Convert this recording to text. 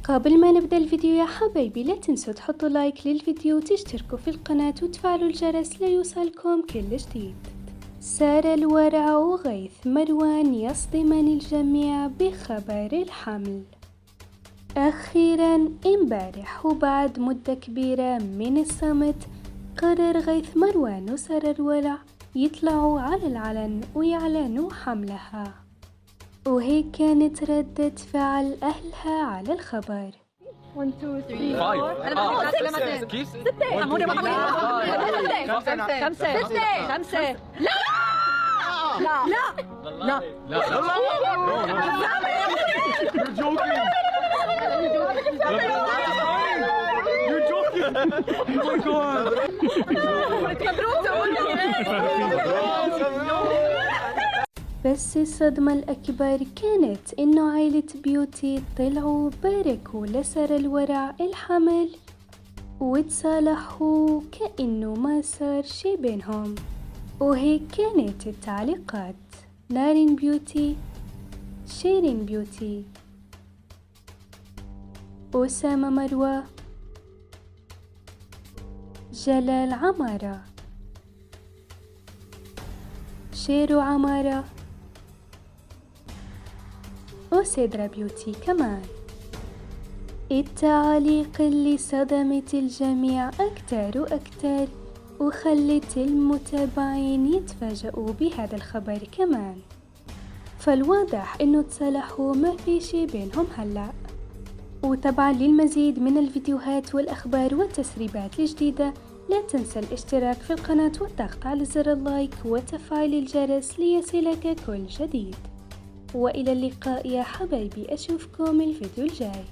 قبل ما نبدأ الفيديو يا حبايبي لا تنسوا تحطوا لايك للفيديو وتشتركوا في القناة وتفعلوا الجرس ليوصلكم كل جديد. سارة الورع وغيث مروان يصدمان الجميع بخبر الحمل. أخيرا امبارح وبعد مدة كبيرة من الصمت قرر غيث مروان وسارة الورع يطلعوا على العلن ويعلنوا حملها، وهي كانت ردة فعل أهلها على الخبر. 1 2 3 كيف؟ 6 عمودي محمد 5 لا لا لا لا You're joking. You're joking. Oh my god. بس الصدمة الأكبر كانت إنه عائلة بيوتي طلعوا باركوا لسارة الورع الحمل وتصالحوا كأنه ما صار شي بينهم. وهيك كانت التعليقات: نارين بيوتي، شيرين بيوتي، أسامة مروة، جلال عمارة، شيرو عمارة، وسيدرا بيوتي كمان. التعليق اللي صدمت الجميع أكتر وأكتر وخلت المتابعين يتفاجئوا بهذا الخبر كمان، فالواضح إنه تصالحوا ما في شي بينهم هلأ. وطبعا للمزيد من الفيديوهات والأخبار والتسريبات الجديدة لا تنسى الاشتراك في القناة والضغط على زر اللايك وتفعيل الجرس ليصلك كل جديد. وإلى اللقاء يا حبايبي، أشوفكم الفيديو الجاي.